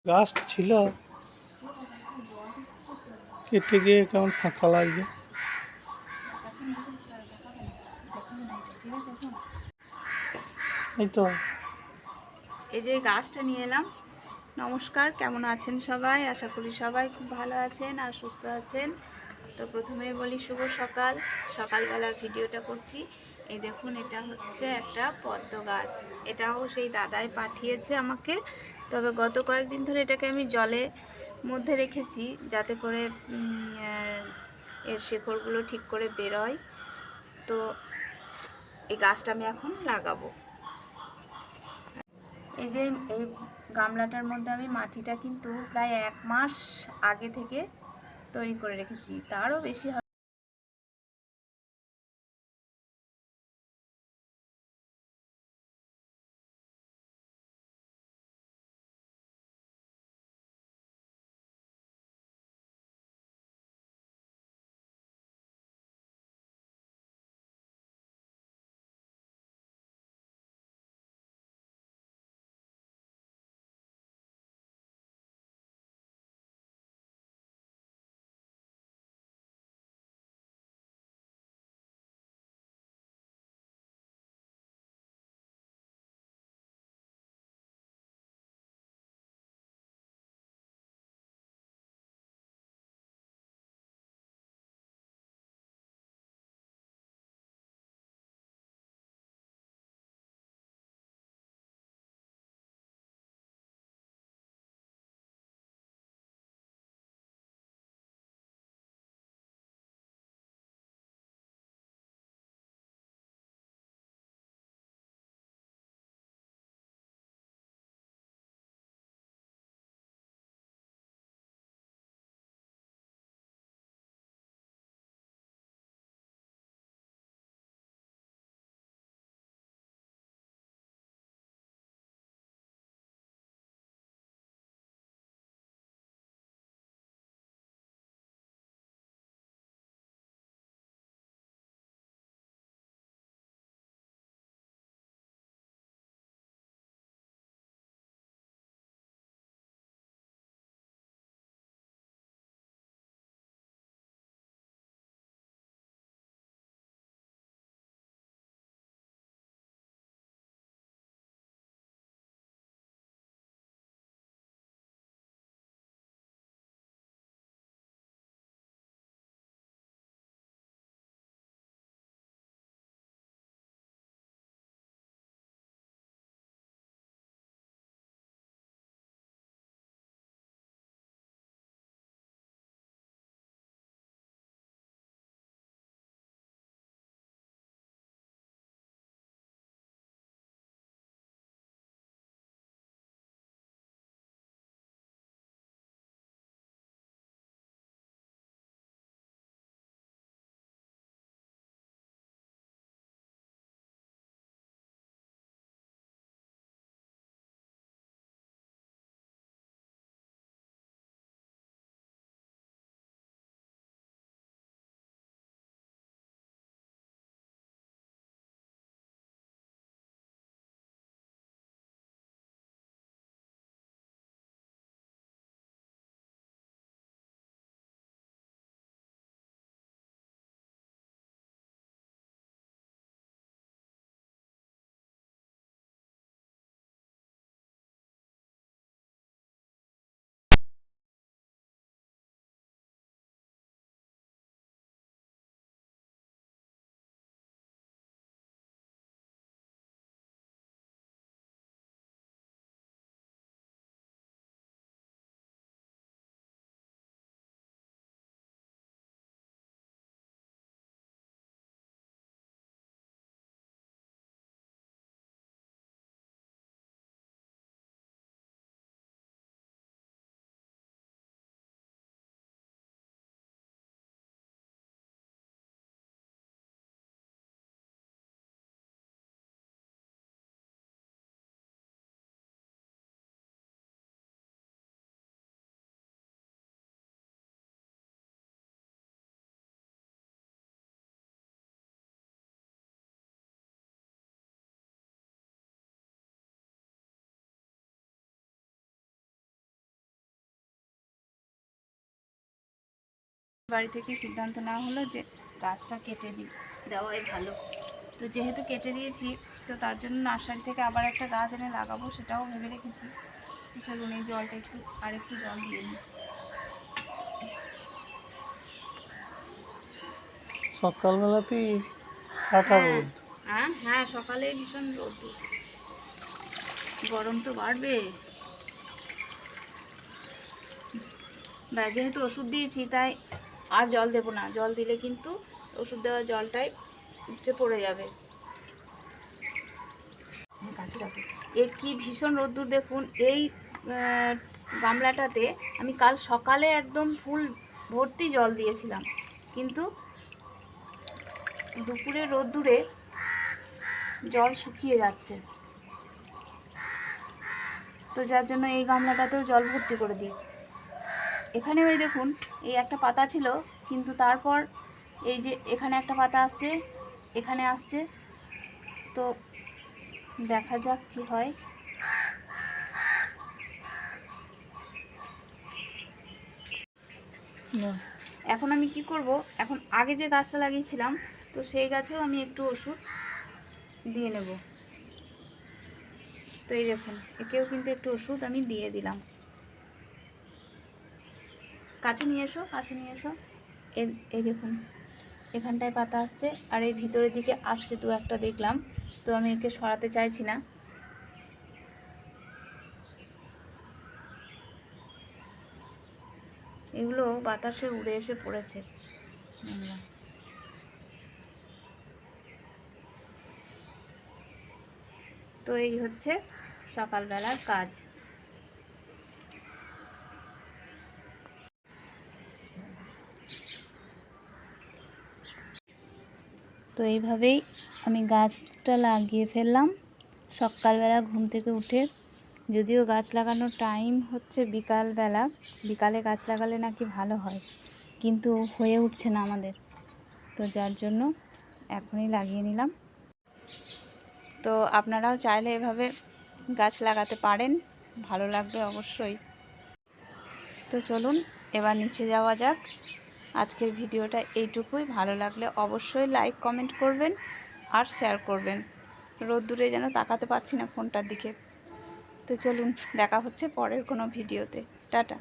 গাছটা ছিল কেটে গিয়ে কেমন ফাঁকা লাগছে। এই তো এই যে গাছটা নিয়ে এলাম। নমস্কার, কেমন আছেন সবাই? আশা করি সবাই খুব ভালো আছেন আর সুস্থ আছেন। তো প্রথমেই বলি শুভ সকাল। সকালবেলার ভিডিওটা করছি। এই দেখুন, এটা হচ্ছে একটা পদ্ম গাছ। এটাও সেই দাদাই পাঠিয়েছে আমাকে। তবে গত কয়েকদিন ধরে এটাকে আমি জলে মধ্যে রেখেছি, যাতে করে এর শেকড়গুলো ঠিক করে বেরোয়। তো এই গাছটা আমি এখন লাগাবো। এই যে এই গামলাটার মধ্যে আমি মাটিটা কিন্তু প্রায় 1 মাস আগে থেকে তৈরি করে রেখেছি, তারও বেশি বাড়ি থেকে সিদ্ধান্ত নেওয়া হলো যে গাছটা কেটে দেওয়াই ভালো। তো যেহেতু কেটে দিয়েছি, তো তার জন্য নার্সারি থেকে আবার একটা গাছ এনে লাগাবো, সেটাও ভেবে রেখেছি। তো চলুন এই জলটা একটু জল দিয়ে নিই। সকালবেলাতেই কাটা রোদ। হ্যাঁ, সকালে ভীষণ রোদ, গরম তো বাড়বে। যেহেতু ওষুধ দিয়েছি তাই আর জল দেবো না, জল দিলে কিন্তু ওষুধ দেওয়া জলটাই উপচে পড়ে যাবে। এ কি ভীষণ রোদ্দুর দেখুন। এই গামলাটাতে আমি কাল সকালে একদম ফুল ভর্তি জল দিয়েছিলাম, কিন্তু দুপুরে রোদ্দুরে জল শুকিয়ে যাচ্ছে। তো যার জন্য এই গামলাটাতেও জল ভর্তি করে দিই। এখানে ওই দেখুন, এই একটা পাতা ছিল, কিন্তু তারপর এই যে এখানে একটা পাতা আসছে, এখানে আসছে। তো দেখা যাক কি হয়। এখন আমি কি করব, এখন আগে যে গাছটা লাগিয়েছিলাম, তো সেই গাছেও আমি একটু ওষুধ দিয়ে নেব। তো এই দেখুন, একেও কিন্তু একটু ওষুধ আমি দিয়ে দিলাম। কাছে নিয়ে এসো, কাছে নিয়ে এসো। এই দেখুন, এখানটায় পাতা আসছে আর এই ভিতরের দিকে আসছে দু একটা দেখলাম। তো আমি একে সরাতে চাইছি না। এগুলো বাতাসে উড়ে এসে পড়েছে। তো এই হচ্ছে সকালবেলার কাজ। তো এইভাবেই আমি গাছটা লাগিয়ে ফেললাম সকালবেলা ঘুম থেকে উঠে। যদিও গাছ লাগানোর টাইম হচ্ছে বিকালবেলা, বিকালে গাছ লাগালে নাকি ভালো হয়, কিন্তু হয়ে উঠছে না আমাদের। তো যার জন্য এখনই লাগিয়ে নিলাম। তো আপনারাও চাইলে এভাবে গাছ লাগাতে পারেন, ভালো লাগবে অবশ্যই। তো চলুন এবার নিচে যাওয়া যাক। আজকের ভিডিওটা এইটুকুই। ভালো লাগলে অবশ্যই লাইক কমেন্ট করবেন আর শেয়ার করবেন। রোদ্দুরে যেন তাকাতে পাচ্ছি না ফোনটার দিকে। তো চলুন, দেখা হচ্ছে পরের কোনো ভিডিওতে। টাটা।